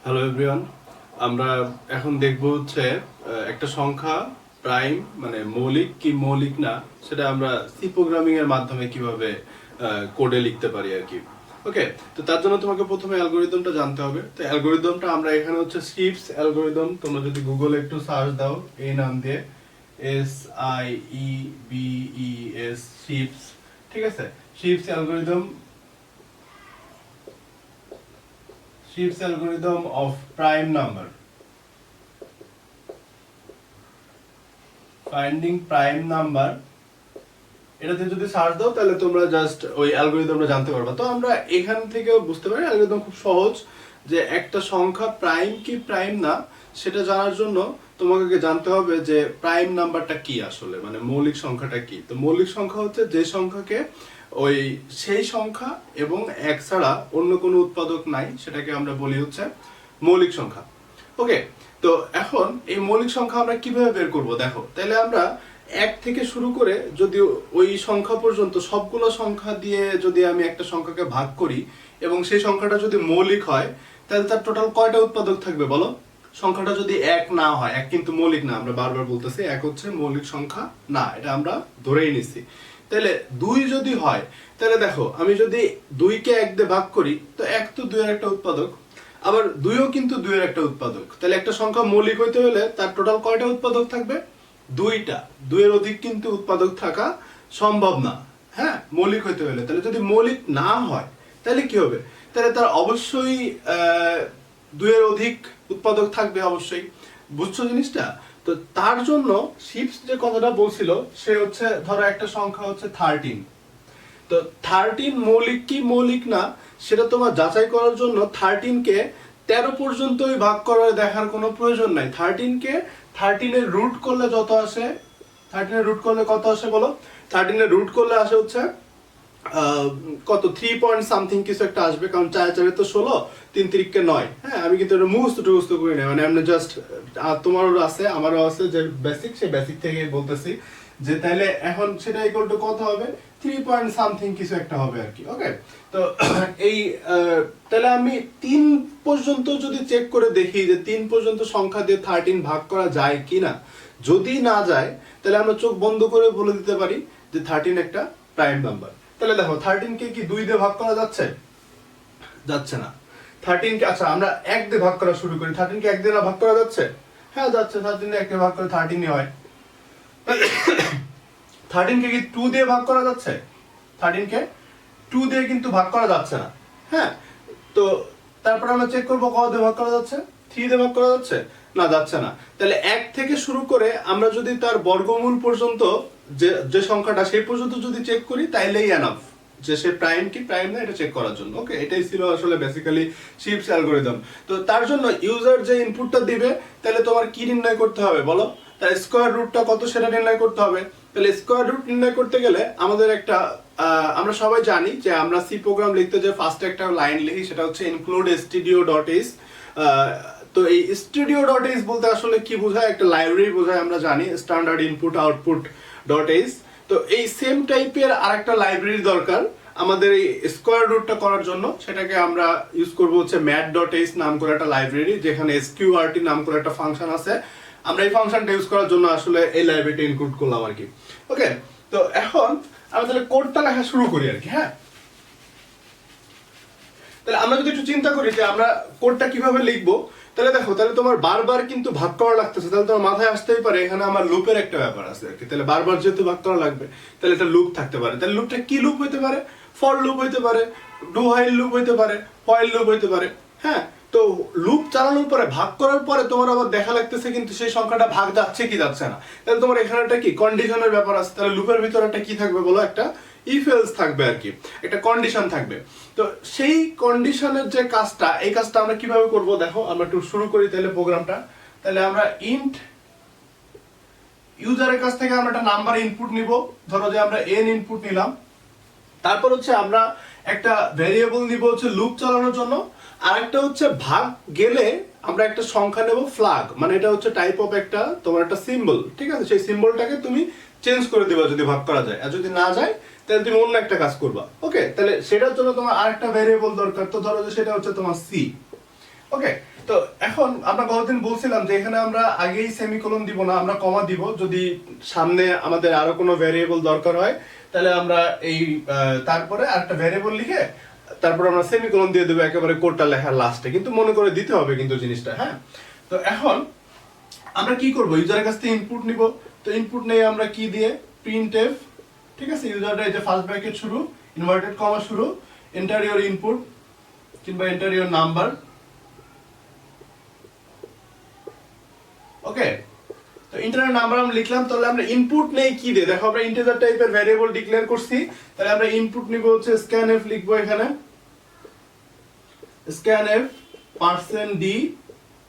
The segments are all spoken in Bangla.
হ্যালো এভরিওয়ান, আমরা এখন দেখব হচ্ছে একটা সংখ্যা প্রাইম মানে মৌলিক কি মৌলিক না সেটা আমরা সি প্রোগ্রামিং এর মাধ্যমে কিভাবে কোডে লিখতে পারি আর কি। ওকে, তো তার জন্য তোমাকে প্রথমে অ্যালগরিদমটা জানতে হবে। তো অ্যালগরিদমটা আমরা এখানে হচ্ছে সieves অ্যালগরিদম, তোমরা যদি গুগলে একটু সার্চ দাও এই নাম দিয়ে SIEVES সieves, ঠিক আছে। সieves algorithm of prime number, finding prime number, এটাতে যদি সার্চ দাও তাহলে তোমরা জাস্ট ওই অ্যালগরিদমটা জানতে পারবা। তো আমরা এখান থেকে বুঝতে পারি অ্যালগরিদম খুব সহজ, যে একটা সংখ্যা প্রাইম কি প্রাইম না সেটা জানার জন্য তোমাকে জানতে হবে যে প্রাইম নাম্বারটা কি, আসলে মানে মৌলিক সংখ্যাটা কি। তো মৌলিক সংখ্যা হচ্ছে যে সংখ্যাকে ওই সেই সংখ্যা এবং এক ছাড়া অন্য কোনো উৎপাদক নাই, সেটাকে আমরা বলি হচ্ছে মৌলিক সংখ্যা। ওকে, তো এখন এই মৌলিক সংখ্যা আমরা কিভাবে বের করব দেখো। তাহলে আমরা এক থেকে শুরু করে যদি ওই সংখ্যা পর্যন্ত সবগুলো সংখ্যা দিয়ে যদি আমি একটা সংখ্যাকে ভাগ করি এবং সেই সংখ্যাটা যদি মৌলিক হয় তাহলে তার টোটাল কয়টা উৎপাদক থাকবে বলো। সংখ্যাটা যদি এক না হয়, এক কিন্তু মৌলিক না, আমরা বারবার বলতেছি এক হচ্ছে মৌলিক সংখ্যা না, এটা আমরা ধরেই নিছি। তাহলে দুই যদি হয় তাহলে দেখো আমি যদি দুইকে এক দিয়ে ভাগ করি তো এক তো দুইয়ের একটা উৎপাদক, আবার দুইও কিন্তু দুইয়ের একটা উৎপাদক। তাহলে একটা সংখ্যা মৌলিক হইতে হলে তার টোটাল কয়টা উৎপাদক থাকবে? দুইটা। দুইয়ের অধিক কিন্তু উৎপাদক থাকা সম্ভব না, হ্যাঁ, মৌলিক হইতে হলে। তাহলে যদি মৌলিক না হয় তাহলে কি হবে? তাহলে তার অবশ্যই দুইয়ের অধিক উৎপাদক থাকবে অবশ্যই। বুঝছো জিনিসটা? তো তার জন্য সieves যে কথাটা বলছিল সে হচ্ছে ধরো একটা সংখ্যা হচ্ছে 13, তো 13 মৌলিক কি মৌলিক না সেটা তোমার যাচাই করার জন্য 13 কে 13 পর্যন্তই ভাগ করে দেখার কোনো প্রয়োজন নাই। 13 কে 13 এর রুট করলে যত আসে, 13 এর রুট করলে কত আসে বলো? 13 এর রুট করলে আসে হচ্ছে কত 3 পয়েন্ট সামথিং কিছু একটা আসবে, কারণ 4 4 তো 16, 3 3 কে 9। হ্যাঁ, আমি কিন্তু এটা মুখস্থ করি না, মানে আমি জাস্ট তোমারও আছে আমারও আছে যে বেসিক, সেই বেসিক থেকে বলতেছি যে তাহলে এখন সেটা ইকুয়াল টু কত হবে? 3 পয়েন্ট সামথিং কিছু একটা হবে আর কি। ওকে, তো এই তাহলে আমি 3 পর্যন্ত যদি চেক করে দেখি যে 3 পর্যন্ত সংখ্যা দিয়ে 13 ভাগ করা যায় কিনা, যদি না যায় তাহলে আমরা চোখ বন্ধ করে বলে দিতে পারি যে 13 একটা প্রাইম নাম্বার। তাহলে দেখো 13 কে কি 2 দিয়ে ভাগ করা যাচ্ছে? যাচ্ছে না। 13 কে আচ্ছা আমরা 1 দিয়ে ভাগ করা শুরু করি, 13 কে 1 দিয়ে ভাগ করা যাচ্ছে? হ্যাঁ যাচ্ছে, 13 1 দিয়ে ভাগ করে 13 ই হয়। 13 কে কি 2 দিয়ে ভাগ করা যাচ্ছে? 13 কে 2 দিয়ে কিন্তু ভাগ করা যাচ্ছে না। হ্যাঁ, তো তারপর আমরা চেক করব কত দিয়ে ভাগ করা যাচ্ছে? 3 দিয়ে ভাগ করা যাচ্ছে? না, যাচ্ছে না। তাহলে 1 থেকে শুরু করে আমরা যদি তার বর্গমূল পর্যন্ত যে সংখ্যাটা সেই পর্যন্ত যদি চেক করি তাইলেই এনাফ যে সে প্রাইম কি প্রাইম না এটা চেক করার জন্য। ওকে, এটাই ছিল আসলে বেসিক্যালি সieves অ্যালগরিদম। তো তার জন্য ইউজার যে ইনপুটটা দিবে তাহলে তোমার কি নির্ণয় করতে হবে বলো? তার স্কয়ার রুটটা কত সেটা নির্ণয় করতে হবে। তাহলে স্কয়ার রুট নির্ণয় করতে গেলে আমাদের একটা আমরা সবাই জানি যে আমরা সি প্রোগ্রাম লিখতে যে ফার্স্টে একটা লাইন লিখি সেটা হচ্ছে include stdio.h। তো এই stdio.h বলতে আসলে কি বোঝায়? একটা লাইব্রেরি বোঝায়, আমরা জানি স্ট্যান্ডার্ড ইনপুট আউটপুট .h। তো এই সেম টাইপের আরেকটা লাইব্রেরি দরকার আমাদের এই স্কয়ার রুটটা করার জন্য, সেটাকে আমরা ইউজ করব হচ্ছে mat.h নাম করে একটা লাইব্রেরি, যেখানে sqrt নাম করে একটা ফাংশন আছে। আমরা এই ফাংশনটা ইউজ করার জন্য আসলে এই লাইব্রেরিটা ইনক্লুড করলাম আর কি। ওকে, তো এখন আমরা তাহলে কোডটা লেখা শুরু করি আর কি। হ্যাঁ, তাহলে আমরা যদি একটু চিন্তা করি যে আমরা কোডটা কিভাবে লিখবো, তাহলে দেখো তাহলে তোমার বারবার কিন্তু ভাগ করা লাগতেছে। তাহলে তোমার মাথায় আসতেই পারে এখানে আমার লুপের একটা ব্যাপার আছে আর কি। তাহলে বারবার যেহেতু ভাগ করা লাগবে তাহলে এটা লুপ থাকতে পারে। তাহলে লুপটা কি লুপ হইতে পারে? ফর লুপ হইতে পারে, ডু হোয়াইল লুপ হইতে পারে, হোয়াইল লুপ হইতে পারে। হ্যাঁ, তো লুপ চালানোর পরে ভাগ করার পরে তোমার আবার দেখা লাগতেছে কিন্তু সেই সংখ্যাটা ভাগ যাচ্ছে কি যাচ্ছে না। তাহলে তোমার এখানে একটা কি কন্ডিশনের ব্যাপার আছে। তাহলে লুপের ভিতরে একটা কি থাকবে বলো? একটা ইফ এলস থাকবে আর কি, একটা কন্ডিশন থাকবে। তো সেই কন্ডিশনের যে কাজটা, এই কাজটা আমরা কিভাবে করব দেখো। আমরা একটু শুরু করি তাহলে প্রোগ্রামটা। তাহলে আমরা ইন্ট ইউজারের কাছ থেকে আমরা একটা নাম্বার ইনপুট নিব, ধরো যে আমরা n ইনপুট নিলাম। তারপর হচ্ছে আমরা একটা ভেরিয়েবল নিব হচ্ছে লুপ চালানোর জন্য, আর একটা হচ্ছে ভাগ গেলে আমরা একটা সংখ্যা নেব ফ্ল্যাগ, মানে এটা হচ্ছে টাইপ অফ একটা তোমার একটা সিম্বল, ঠিক আছে। সেই সিম্বলটাকে তুমি চেঞ্জ করে দিবা যদি ভাগ করা যায়, আর যদি না যায় তাহলে তুমি অন্য একটা কাজ করবা। ওকে, তাহলে সেটার জন্য তোমার আরেকটা ভেরিয়েবল দরকার, তো ধরো যে সেটা হচ্ছে তোমার সি। ওকে, তো এখন আমরা গতদিন বলছিলাম যে এখানে আমরা আগেই সেমিকোলন দিব না, আমরা কমা দিব। যদি সামনে আমাদের আরো কোনো ভ্যারিয়েবল দরকার হয় তাহলে আমরা এই তারপরে আরেকটা ভ্যারিয়েবল লিখে তারপর আমরা সেমিকোলন দিয়ে দেবো একেবারে কোডটা লেখার লাস্টে, কিন্তু মনে করে দিতে হবে কিন্তু জিনিসটা। হ্যাঁ, তো এখন আমরা কি করব, ইউজারের কাছ থেকে ইনপুট নিব। তো ইনপুট নেই আমরা কি দিয়ে, printf, ঠিক আছে, ইউজারটা এই যে ফার্স্ট ব্র্যাকেট শুরু, ইনভার্টেড কমা শুরু, এন্টার ইওর ইনপুট কিংবা এন্টার ইওর নাম্বার। ওকে, তো ইন্টারের নাম্বার আমরা লিখলাম। তাহলে আমরা ইনপুট নেই কি দিয়ে, দেখো আমরা ইন্টিজার টাইপের ভ্যারিয়েবল ডিক্লেয়ার করছি, তাহলে আমরা ইনপুট নিব হচ্ছে scanf, লিখবো এখানে scanf %d,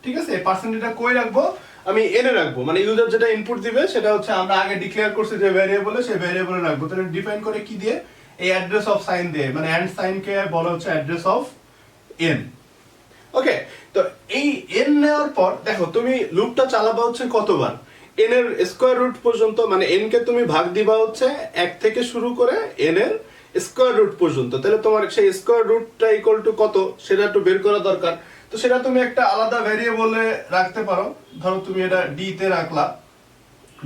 ঠিক আছে। %dটা কই রাখবো, আমি n এ রাখবো, মানে ইউজার যেটা ইনপুট দিবে সেটা হচ্ছে আমরা আগে ডিক্লেয়ার করছি যে ভ্যারিয়েবলে, সেই ভ্যারিয়েবলে রাখবো। তাহলে ডিফাইন করে কি দিয়ে, এই অ্যাড্রেস অফ সাইন দিয়ে, মানে এন্ড সাইন কে বলা হচ্ছে অ্যাড্রেস অফ n। ওকে, তো এই n নেওয়ার পর দেখো তুমি লুপটা চালাবা হচ্ছে কতবার, n এর স্কয়ার রুট পর্যন্ত, মানে n কে তুমি ভাগ দিবা হচ্ছে 1 থেকে শুরু করে n এর স্কয়ার রুট পর্যন্ত। তাহলে তোমার সেই স্কয়ার রুটটা ইকুয়াল টু কত সেটা একটু বের করা দরকার। তো সেটা তুমি একটা আলাদা ভ্যারিয়েবলে রাখতে পারো, ধরো তুমি এটা d তে রাখলা,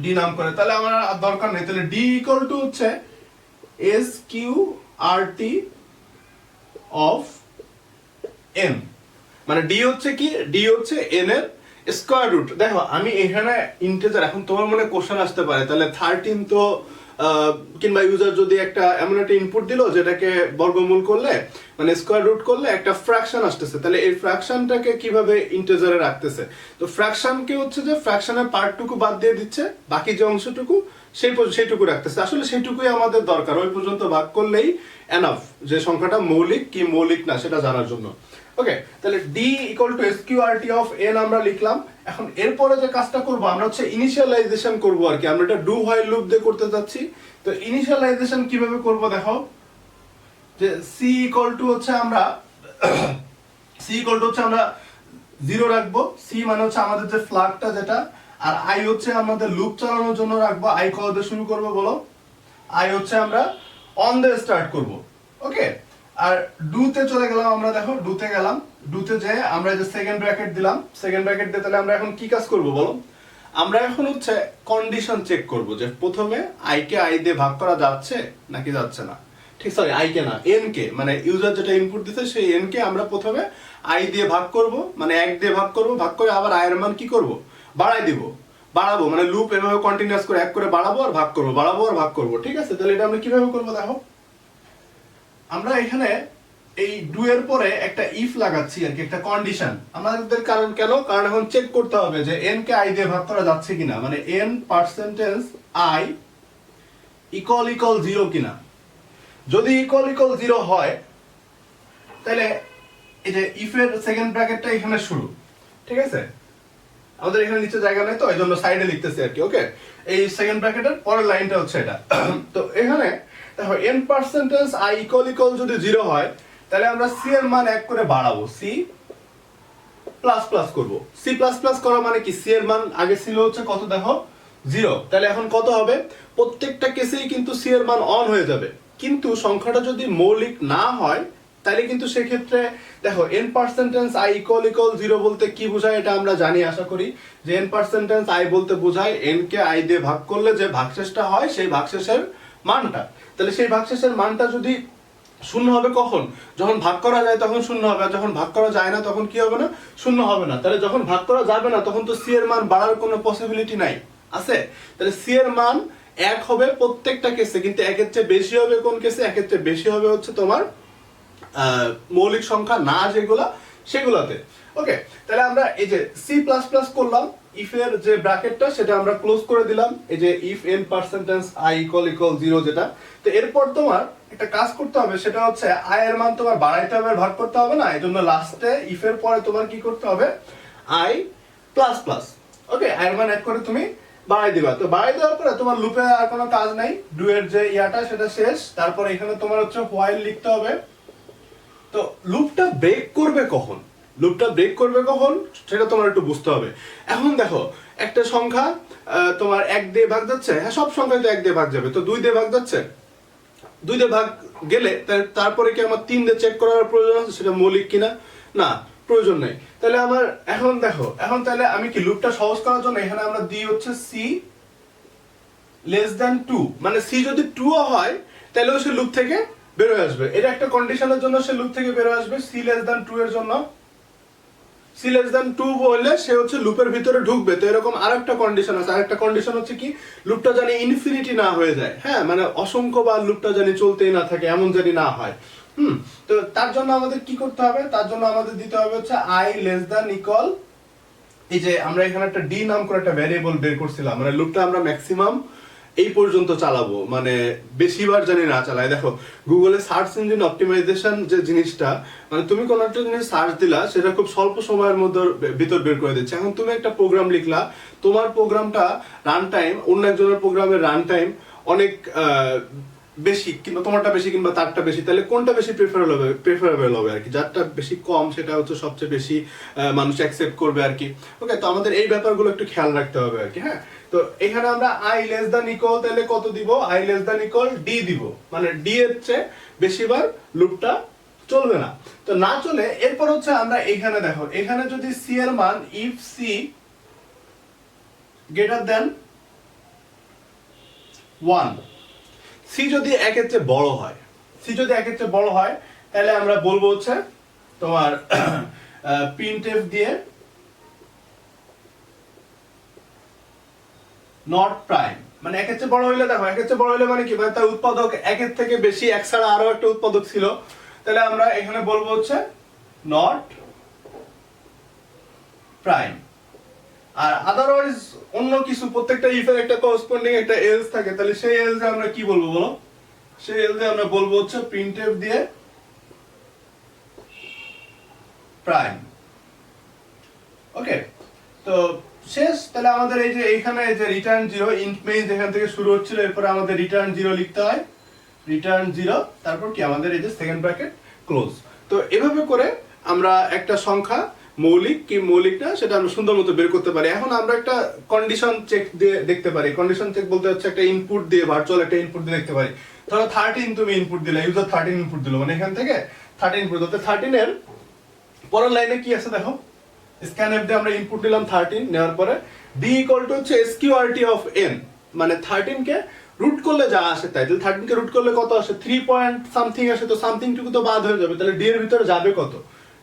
d নাম করে, তাহলে আমার আর দরকার নেই। তাহলে d ইকুয়াল টু হচ্ছে sqrt অফ n, মানে d হচ্ছে কি, d হচ্ছে n এর স্কয়ার রুট। দেখো আমি এখানে ইন্টিজার, এখন তোমার মনে কোশ্চেন আসতে পারে তাহলে 13 তো কিংবা ইউজার যদি একটা এমন একটা ইনপুট দিল যেটাকে বর্গমূল করলে মানে স্কয়ার রুট করলে একটা ফ্র্যাকশন আসতেছে, তাহলে এই ফ্র্যাকশনটাকে কিভাবে ইন্টিজারে রাখতেছে। তো ফ্র্যাকশনকে হচ্ছে যে ফ্র্যাকশনের পার্টটুকু বাদ দিয়ে দিচ্ছে, বাকি যে অংশটুকু সেইটুকু রাখতেছে। আসলে সেইটুকুই আমাদের দরকার, ওই পর্যন্ত ভাগ করলেই এনাফ যে সংখ্যাটা মৌলিক কি মৌলিক না সেটা জানার জন্য। ওকে, তাহলে d equal to sqrt of n আমরা লিখলাম। এখন এরপরে যে কাজটা করব আমরা হচ্ছে ইনিশিয়ালাইজেশন করব আর কি, আমরা এটা ডু হোয়াইল লুপ দিয়ে করতে যাচ্ছি। তো ইনিশিয়ালাইজেশন কিভাবে করব দেখো, যে c ইকুয়াল টু হচ্ছে আমরা আমরা 0 রাখবো, c মানে হচ্ছে আমাদের যে ফ্ল্যাগটা যেটা, আর i হচ্ছে আমাদের লুপ চালানোর জন্য রাখবো। i কত দিয়ে শুরু করব বলো, i হচ্ছে আমরা অন দিয়ে স্টার্ট করব। ওকে, আর ডুতে চলে গেলাম আমরা, দেখো ডুতে গেলাম, ডুতে যে আমরা যে সেকেন্ড ব্র্যাকেট দিলাম, সেকেন্ড ব্র্যাকেট দিয়ে তাহলে আমরা এখন কি কাজ করব বলো, আমরা এখন হচ্ছে কন্ডিশন চেক করব যে প্রথমে i কে i দিয়ে ভাগ করা যাচ্ছে নাকি যাচ্ছে না। ঠিক, সরি i কে না n কে, মানে ইউজার যেটা ইনপুট দিছে সেই n কে আমরা প্রথমে i দিয়ে ভাগ করব, মানে 1 দিয়ে ভাগ করব, ভাগ করে আবার i এর মান কি করব, বাড়াই দিব, বাড়াবো, মানে লুপ এভাবে কন্টিনিউয়াস করে এক করে বাড়াবো আর ভাগ করব, বাড়াবো আর ভাগ করব। ঠিক আছে, তাহলে এটা আমরা কিভাবে করব দেখো, আমরা এখানে এই ডু এর পরে একটা ইফ লাগাচ্ছি আর কি, একটা কন্ডিশন আমাদের। কারণ কেন, কারণ এখন চেক করতে হবে যে n কে i দিয়ে ভাগ করা যাচ্ছে কিনা, মানে n পার্সেন্টেজ i ইকুয়াল 0 কিনা। যদি ইকুয়াল 0 হয় তাহলে এই যে ইফ এর সেকেন্ড ব্র্যাকেটটা এখানে শুরু, ঠিক আছে, আমাদের এখানে নিচে জায়গা নেই তো এইজন্য সাইডে লিখতেছি আর কি। ওকে, এই সেকেন্ড ব্র্যাকেটের পরের লাইনটা হচ্ছে এটা। তো এখানে দেখো n পার্সেন্টেজ i ইকুয়াল যদি 0 হয় তাহলে আমরা c এর মান 1 করে বাড়াবো, c প্লাস প্লাস করব। c প্লাস প্লাস করা মানে কি, c এর মান আগে ছিল হচ্ছে কত দেখো 0, তাহলে এখন কত হবে, প্রত্যেকটা কেসেই কিন্তু c এর মান অন হয়ে যাবে। কিন্তু সংখ্যাটা যদি মৌলিক না হয় তাহলে কিন্তু সেক্ষেত্রে দেখো n পার্সেন্টেজ i ইকুয়াল 0 বলতে কি বোঝায় এটা আমরা জানি আশা করি, যে n পার্সেন্টেজ i বলতে বোঝায় n কে i দিয়ে ভাগ করলে যে ভাগশেষটা হয় সেই ভাগশেষের মানটা। তাহলে সেই ভাগশেষের মানটা যদি শূন্য হবে কখন, যখন ভাগ করা যায় তখন শূন্য হবে, আর যখন ভাগ করা যায় না তখন কি হবে না, শূন্য হবে না। তাহলে যখন ভাগ করা যাবে না তখন তো c এর মান বাড়ার কোনো পসিবিলিটি নাই, আছে। তাহলে c এর মান 1 হবে প্রত্যেকটা কেসে, কিন্তু 1 এর চেয়ে বেশি হবে কোন কেসে, 1 এর চেয়ে বেশি হবে হচ্ছে তোমার মৌলিক সংখ্যা না যেগুলা সেগুলাতে। ওকে, তাহলে আমরা এই যে c প্লাস প্লাস করলাম, ইফ এর যে ব্র্যাকেটটা সেটা আমরা ক্লোজ করে দিলাম, এই যে if n percentage i equal 0 যেটা। তো এরপর তোমার একটা কাজ করতে হবে, সেটা হচ্ছে i এর মান তোমার বাড়াইতে হবে, ভাগ করতে হবে না, এজন্য লাস্টে ইফ এর পরে তোমার কি করতে হবে, i plus plus. Okay, i এর মান 1 করে তুমি বাড়াই দিবা। তো বাড়াই দেওয়ার পরে তোমার লুপে আর কোনো কাজ নাই, ডু এর যে ইয়াটা সেটা শেষ। তারপর এখানে তোমার হচ্ছে হোয়াইল লিখতে হবে। তো লুপটা ব্রেক করবে কখন, লুপটা ব্রেক করবে কখন সেটা তোমার একটু বুঝতে হবে। এখন দেখো একটা সংখ্যা তোমার 1 দিয়ে ভাগ যাচ্ছে, হ্যাঁ সব সংখ্যাই তো 1 দিয়ে ভাগ যাবে, তো 2 দিয়ে ভাগ যাচ্ছে, 2 দিয়ে ভাগ গেলে তারপরে কি আমার 3 দিয়ে চেক করার প্রয়োজন আছে সেটা মৌলিক কিনা, না প্রয়োজন নেই। তাহলে আমার এখন দেখো, এখন তাহলে আমি কি লুপটা সহজ করার জন্য এখানে আমরা দিই হচ্ছে সি লেস দ্যান 2, মানে সি যদি 2 হয় তাহলেও সে লুপ থেকে বের হয়ে আসবে। এটা একটা কন্ডিশনের জন্য সে লুপ থেকে বের হয়ে আসবে। সি লেস দ্যান 2 এর জন্য, সি লেস দ্যান 2 বললে সে হচ্ছে লুপের ভিতরে ঢুকবে। তো এরকম আরেকটা কন্ডিশন আছে, আরেকটা কন্ডিশন হচ্ছে কি লুপটা জানি ইনফিনিটি না হয়ে যায়, হ্যাঁ মানে অসংখ্যবার লুপটা জানি চলতেই না থাকে, এমন জানি না হয়। তো তার জন্য আমাদের কি করতে হবে, তার জন্য আমাদের দিতে হবে হচ্ছে আই লেস দ্যান ইকুয়াল, এই যে আমরা এখানে একটা ডি নাম করে একটা ভ্যারিয়েবল বের করছিলাম, মানে লুপটা আমরা ম্যাক্সিমাম এই পর্যন্ত চালাবো, মানে বেশিবার জানি না চালাই। দেখো গুগলে সার্চ ইঞ্জিন অপটিমাইজেশন যে জিনিসটা, মানে তুমি কোনো একটা জিনিস সার্চ দিলা সেটা খুব স্বল্প সময়ের মধ্যে ভিতর বের করে দিচ্ছে। এখন তুমি একটা প্রোগ্রাম লিখলা, তোমার প্রোগ্রামটা রান টাইম অন্য একজনের প্রোগ্রামের রান টাইম অনেক বেশি, কিংবা তোমারটা বেশি কিংবা তারটা বেশি, তাহলে কোনটা বেশি প্রেফারেবল হবে আর কি, যারটা বেশি কম সেটা হচ্ছে সবচেয়ে বেশি মানুষ অ্যাকসেপ্ট করবে আর কি। ওকে, তো আমাদের এই ব্যাপারগুলো একটু খেয়াল রাখতে হবে আর কি। হ্যাঁ, তো এখানে আমরা আই লেস দ্যান ইকুয়াল তাহলে কত দিব, I less than equal D দিব, মানে ডি এর চেয়ে বেশিবার লুপটা চলবে না। তো না চলে এরপর হচ্ছে আমরা এখানে দেখো, এখানে যদি সি এর মান if C greater than 1, C যদি একের চেয়ে বড় হয়, সি যদি একের চেয়ে বড় হয় তাহলে আমরা বলবো হচ্ছে তোমার প্রিন্টএফ দিয়ে নট প্রাইম, মানে একের চেয়ে বড় হইলে দেখো, একের চেয়ে বড় হইলে মানে কি, মানে তার উৎপাদক একের থেকে বেশি, এক ছাড়া আরো একটা উৎপাদক ছিল, তাহলে আমরা এখানে বলবো হচ্ছে নট প্রাইম। আর আদারওয়াইজ অন্য কিছু, প্রত্যেকটা ইফের একটা করেসপন্ডিং একটা এলস থাকে, তাহলে সেই এলসে আমরা কি বলবো বলো, সেই এলসে আমরা বলবো হচ্ছে প্রিন্টএফ দিয়ে প্রাইম। ওকে, তো শেষ। তাহলে আমাদের এই যে এইখানে এই যে রিটার্ন 0 ইন্ট মেইন যেখান থেকে শুরু হচ্ছিল, এরপরে আমাদের রিটার্ন 0 লিখতে হয়, রিটার্ন 0, তারপর কি আমাদের এই যে সেকেন্ড ব্র্যাকেট ক্লোজ। তো এভাবে করে আমরা একটা সংখ্যা মৌলিক কি মৌলিক না সেটা আমরা সুন্দর মতো বের করতে পারি। এখন আমরা একটা কন্ডিশন চেক দিয়ে দেখতে পারি। কন্ডিশন চেক বলতে হচ্ছে একটা ইনপুট দিয়ে, ভার্চুয়াল একটা ইনপুট দিয়ে দেখতে পারি। ধরো 13 তুমি ইনপুট দিলে, ইউজার 13 ইনপুট দিল, মানে এখান থেকে 13 ইনপুট দিতে 13 এর পরের লাইনে কি আছে দেখো, স্ক্যানএফ দিয়ে আমরা ইনপুট নিলাম 13, নেওয়ার পরে d ইকুয়াল টু হচ্ছে sqrt অফ n, মানে 13 কে রুট করলে যা আসে তাই। তাহলে 13 কে রুট করলে কত আসে, 3 পয়েন্ট সামথিং আসে, তো সামথিং টুকু তো বাদ হয়ে যাবে, তাহলে d এর ভিতরে যাবে কত,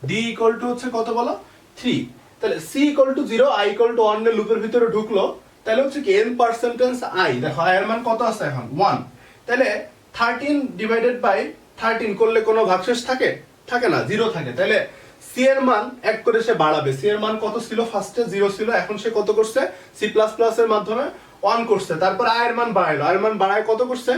d ইকুয়াল টু হচ্ছে কত বলো 3। তাহলে c equal to 0, i equal to 1 এর লুপের ভিতরে ঢুকলো, তাহলে হচ্ছে কি n পার্সেন্টেজ i, দেখো i এর মান কত আছে এখন 1, তাহলে 13 ডিভাইডেড বাই 13 করলে কোনো ভাগশেষ থাকে, থাকে না, 0 থাকে। তাহলে সি এর মান এক করে সে বাড়াবে। সি এর মান কত ছিল, ফার্স্টে 0 ছিল, এখন সে কত করছে, সি প্লাস প্লাস এর মাধ্যমে 1 করছে, তারপর আই এর মান বাড়াইলো, আই এর মান বাড়ায় কত করছে,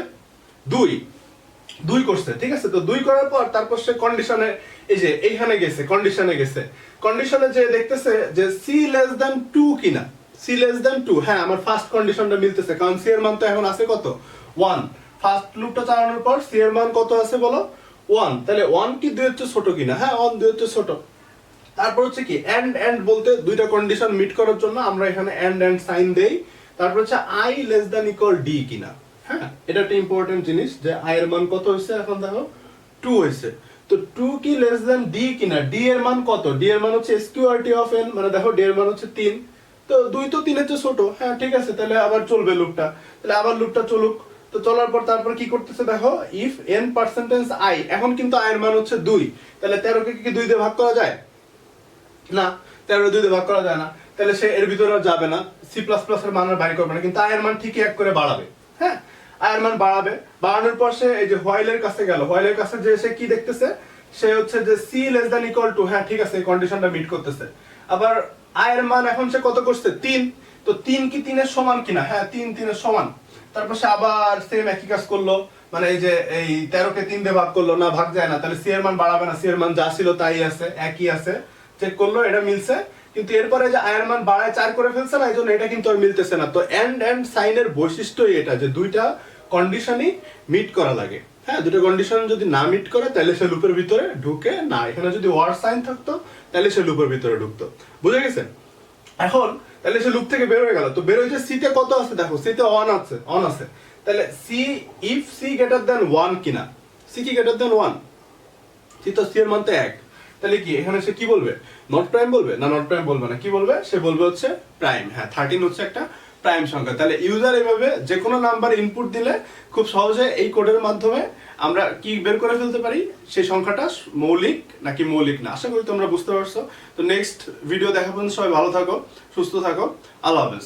2 করছে, ঠিক আছে। তো 2 করার পর তারপর সে কন্ডিশনে, এই যে এইখানে গেছে, কন্ডিশনে গেছে, কন্ডিশনে যে দেখতেছে যে সি লেস দ্যান 2 কিনা, সি লেস দ্যান 2, হ্যাঁ আমার ফার্স্ট কন্ডিশনটা মিলতেছে, কারণ সি এর মান তো এখন আছে কত 1, ফার্স্ট লুপটা চালানোর পর সি এর মান কত আছে বলো 1, তাহলে 1 কি 2 এর চেয়ে ছোট কিনা, হ্যাঁ 1 2 এর চেয়ে ছোট। তারপর হচ্ছে কি এন্ড বলতে দুইটা কন্ডিশন মিট করার জন্য আমরা এখানে এন্ড সাইন দেই। তারপর হচ্ছে i less than equal d কিনা, হ্যাঁ এটা একটা ইম্পর্টেন্ট জিনিস, যে i এর মান কত হইছে, এখন দেখো 2 হইছে, তো 2 কি লেস দ্যান d কিনা, d এর মান কত, d এর মান হচ্ছে sqrt অফ n, মানে দেখো d এর মান হচ্ছে 3, তো 2 তো 3 এর চেয়ে ছোট, হ্যাঁ ঠিক আছে, তাহলে আবার চলবে লুপটা, তাহলে আবার লুপটা চলুক। তো চলার পর তারপর কি করতেছে দেখো, ইফ n পার্সেন্টেজ i, এখন কিন্তু i এর মান হচ্ছে 2, তাহলে 13 কে কি 2 দিয়ে ভাগ করা যায় না, 13 2 দিয়ে ভাগ করা যায় না, তাহলে সে এর ভিতরে আর যাবে না, সি প্লাস প্লাস এর মান আর বাইর করবে না, কিন্তু আই এর মান ঠিকই এক করে বাড়াবে, হ্যাঁ আই এর মান বাড়াবে। বাড়ানোর পর সে এই যে হোয়াইলের কাছে গেল, হোয়াইলের কাছে যে সে কি দেখতেছে, সে হচ্ছে যে C less than equal to, হ্যাঁ ঠিক আছে এই কন্ডিশনটা মিট করতেছে। আবার আই এর মান এখন সে কত করছে 3, তো 3 কি 3 এর সমান কিনা, হ্যাঁ 3 3 এর সমান। তারপর সে আবার সেম একই কাজ করলো, মানে এই যে এই 13 কে 3 দিয়ে ভাগ করলো, না ভাগ যায় না, তাহলে সি এর মান বাড়াবে না, সি এর মান যা ছিল তাই আছে, একই আছে, চেক করলো এটা মিলছে, কিন্তু এরপরে যে আই এর মান বাড়ায় 4 করে ফেলছে না, এইজন্য এটা কিন্তু আর মিলতেছে না। তো এন্ড সাইনের বৈশিষ্ট্যই এটা, যে দুইটা কন্ডিশনই মিট করা লাগে, হ্যাঁ দুটো কন্ডিশন যদি না মিট করে তাহলে সে লুপের ভিতরে ঢুকে না, এখানে যদি ওয়ার সাইন থাকতো তাহলে সে লুপের ভিতরে ঢুকতো, বুঝে গেছে। এখন তাহলে সে লুপ থেকে বের হয়ে গেল, তো বের হয়েছে সি তে কত আছে দেখো, সি তে 1 আছে, তাহলে C if C greater than 1 কিনা, সি কি গ্রেটার দ্যান 1, সি তো সি এর মান তো 1, তাহলে কি এখানে সে কি বলবে, নট প্রাইম বলবে না, নট প্রাইম বলবে না, কি বলবে, সে বলবে হচ্ছে প্রাইম। হ্যাঁ 13 হচ্ছে একটা প্রাইম সংখ্যা। তাহলে ইউজার এভাবে যে কোনো নাম্বার ইনপুট দিলে খুব সহজে এই কোডের মাধ্যমে আমরা কি বের করে ফেলতে পারি, সেই সংখ্যাটা মৌলিক নাকি মৌলিক না। আশা করি তোমরা বুঝতে পারছো। তো নেক্সট ভিডিও দেখা পর্যন্ত সবাই ভালো থাকো, সুস্থ থাকো, আল্লাহ হাফেজ।